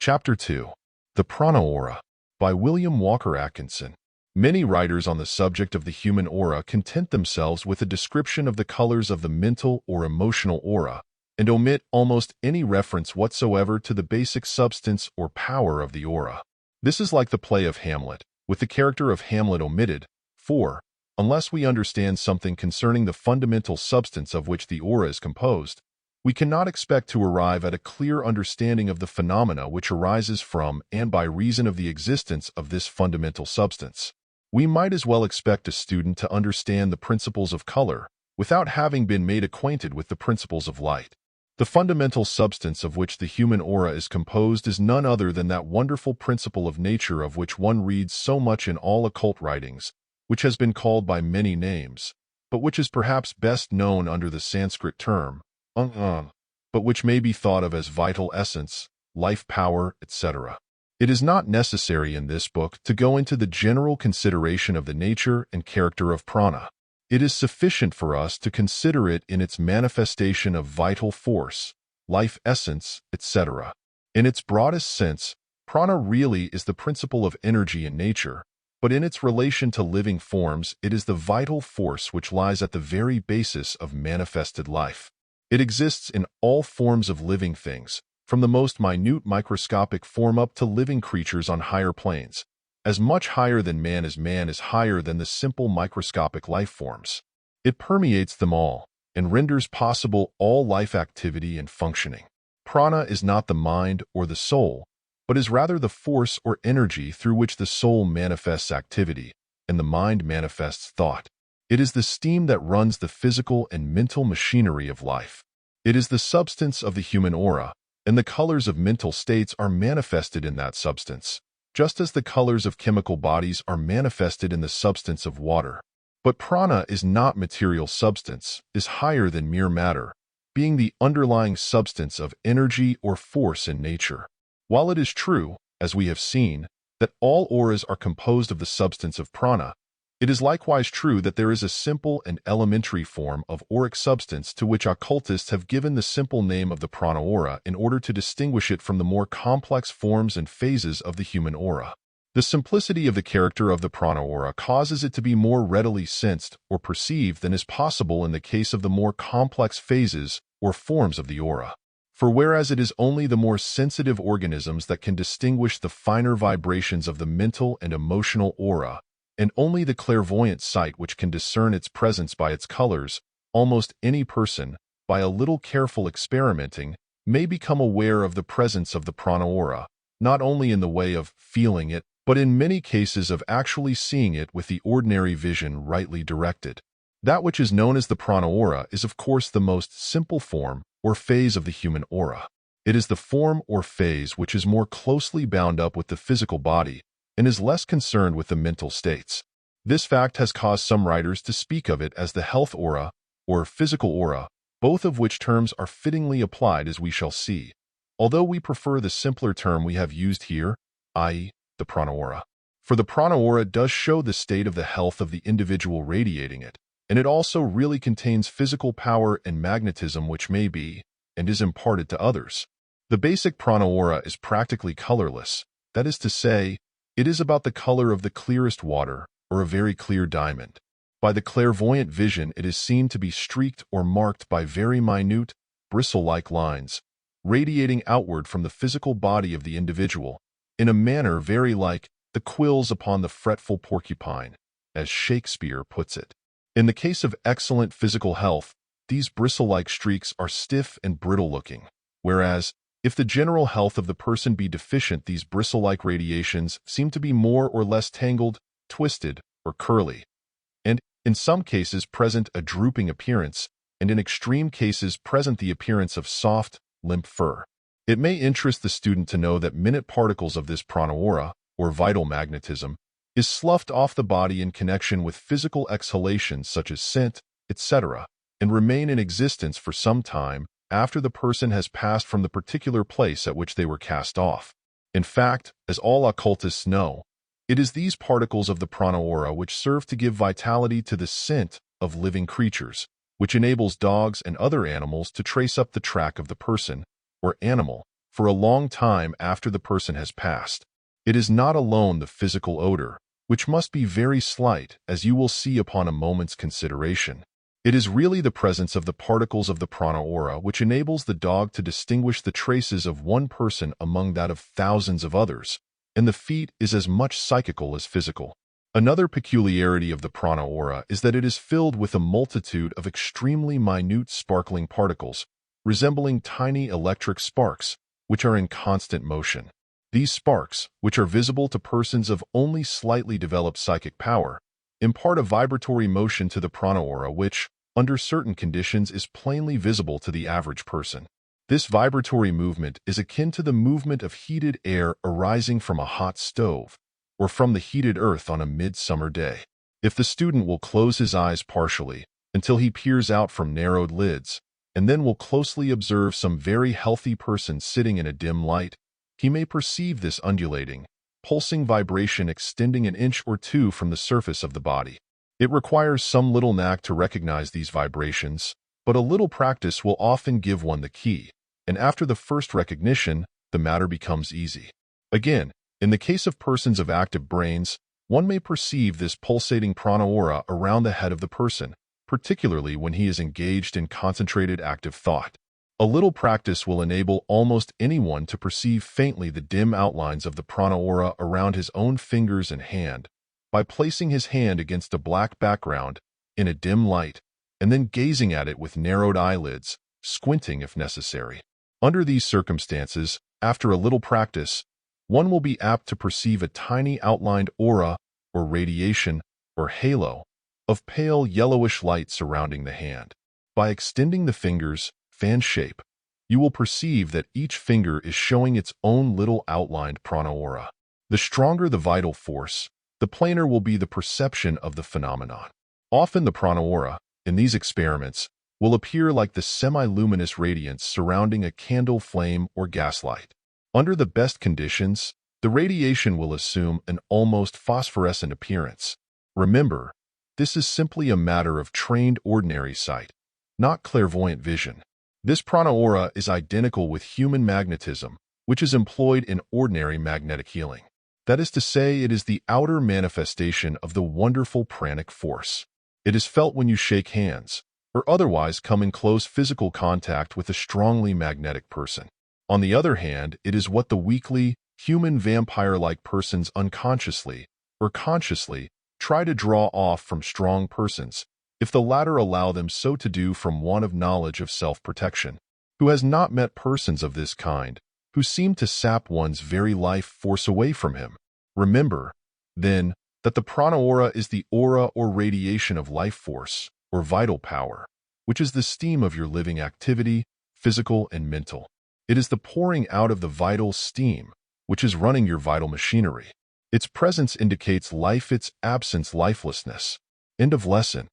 Chapter 2. The Prana Aura by William Walker Atkinson. Many writers on the subject of the human aura content themselves with a description of the colors of the mental or emotional aura and omit almost any reference whatsoever to the basic substance or power of the aura. This is like the play of Hamlet, with the character of Hamlet omitted, for, unless we understand something concerning the fundamental substance of which the aura is composed, we cannot expect to arrive at a clear understanding of the phenomena which arises from and by reason of the existence of this fundamental substance. We might as well expect a student to understand the principles of color without having been made acquainted with the principles of light. The fundamental substance of which the human aura is composed is none other than that wonderful principle of nature of which one reads so much in all occult writings, which has been called by many names, but which is perhaps best known under the Sanskrit term, but which may be thought of as vital essence, life power, etc. It is not necessary in this book to go into the general consideration of the nature and character of prana. It is sufficient for us to consider it in its manifestation of vital force, life essence, etc. In its broadest sense, prana really is the principle of energy in nature, but in its relation to living forms, it is the vital force which lies at the very basis of manifested life. It exists in all forms of living things, from the most minute microscopic form up to living creatures on higher planes. As much higher than man is higher than the simple microscopic life forms. It permeates them all and renders possible all life activity and functioning. Prana is not the mind or the soul, but is rather the force or energy through which the soul manifests activity and the mind manifests thought. It is the steam that runs the physical and mental machinery of life. It is the substance of the human aura, and the colors of mental states are manifested in that substance, just as the colors of chemical bodies are manifested in the substance of water. But prana is not material substance, is higher than mere matter, being the underlying substance of energy or force in nature. While it is true, as we have seen, that all auras are composed of the substance of prana, it is likewise true that there is a simple and elementary form of auric substance to which occultists have given the simple name of the prana aura in order to distinguish it from the more complex forms and phases of the human aura. The simplicity of the character of the prana aura causes it to be more readily sensed or perceived than is possible in the case of the more complex phases or forms of the aura. For whereas it is only the more sensitive organisms that can distinguish the finer vibrations of the mental and emotional aura, and only the clairvoyant sight which can discern its presence by its colors, almost any person, by a little careful experimenting, may become aware of the presence of the prana aura, not only in the way of feeling it, but in many cases of actually seeing it with the ordinary vision rightly directed. That which is known as the prana aura is of course the most simple form or phase of the human aura. It is the form or phase which is more closely bound up with the physical body, and is less concerned with the mental states. This fact has caused some writers to speak of it as the health aura or physical aura, both of which terms are fittingly applied as we shall see, although we prefer the simpler term we have used here, i.e., the prana aura. For the prana aura does show the state of the health of the individual radiating it, and it also really contains physical power and magnetism which may be, and is imparted to others. The basic prana aura is practically colorless, that is to say, it is about the color of the clearest water or a very clear diamond. By the clairvoyant vision it is seen to be streaked or marked by very minute, bristle-like lines, radiating outward from the physical body of the individual, in a manner very like the quills upon the fretful porcupine, as Shakespeare puts it. In the case of excellent physical health, these bristle-like streaks are stiff and brittle-looking, whereas, if the general health of the person be deficient, these bristle-like radiations seem to be more or less tangled, twisted, or curly, and, in some cases, present a drooping appearance, and in extreme cases present the appearance of soft, limp fur. It may interest the student to know that minute particles of this prana aura, or vital magnetism, is sloughed off the body in connection with physical exhalations such as scent, etc., and remain in existence for some time after the person has passed from the particular place at which they were cast off. In fact, as all occultists know, it is these particles of the prana aura which serve to give vitality to the scent of living creatures, which enables dogs and other animals to trace up the track of the person or animal for a long time after the person has passed. It is not alone the physical odor, which must be very slight, as you will see upon a moment's consideration. It is really the presence of the particles of the prana aura which enables the dog to distinguish the traces of one person among that of thousands of others, and the feat is as much psychical as physical. Another peculiarity of the prana aura is that it is filled with a multitude of extremely minute sparkling particles, resembling tiny electric sparks, which are in constant motion. These sparks, which are visible to persons of only slightly developed psychic power, impart a vibratory motion to the prana aura which, under certain conditions, is plainly visible to the average person. This vibratory movement is akin to the movement of heated air arising from a hot stove, or from the heated earth on a midsummer day. If the student will close his eyes partially until he peers out from narrowed lids, and then will closely observe some very healthy person sitting in a dim light, he may perceive this undulating, pulsing vibration extending an inch or two from the surface of the body. It requires some little knack to recognize these vibrations, but a little practice will often give one the key, and after the first recognition, the matter becomes easy. Again, in the case of persons of active brains, one may perceive this pulsating prana aura around the head of the person, particularly when he is engaged in concentrated active thought. A little practice will enable almost anyone to perceive faintly the dim outlines of the prana aura around his own fingers and hand, by placing his hand against a black background in a dim light, and then gazing at it with narrowed eyelids, squinting if necessary. Under these circumstances, after a little practice, one will be apt to perceive a tiny outlined aura, or radiation, or halo, of pale yellowish light surrounding the hand. By extending the fingers, fan shape, you will perceive that each finger is showing its own little outlined prana aura. The stronger the vital force, the plainer will be the perception of the phenomenon. Often the prana aura, in these experiments, will appear like the semi-luminous radiance surrounding a candle flame or gaslight. Under the best conditions, the radiation will assume an almost phosphorescent appearance. Remember, this is simply a matter of trained ordinary sight, not clairvoyant vision. This prana aura is identical with human magnetism, which is employed in ordinary magnetic healing. That is to say, it is the outer manifestation of the wonderful pranic force. It is felt when you shake hands, or otherwise come in close physical contact with a strongly magnetic person. On the other hand, it is what the weakly, human vampire-like persons unconsciously, or consciously, try to draw off from strong persons, if the latter allow them so to do from want of knowledge of self-protection. Who has not met persons of this kind, who seem to sap one's very life force away from him? Remember, then, that the prana aura is the aura or radiation of life force, or vital power, which is the steam of your living activity, physical and mental. It is the pouring out of the vital steam, which is running your vital machinery. Its presence indicates life, its absence lifelessness. End of lesson.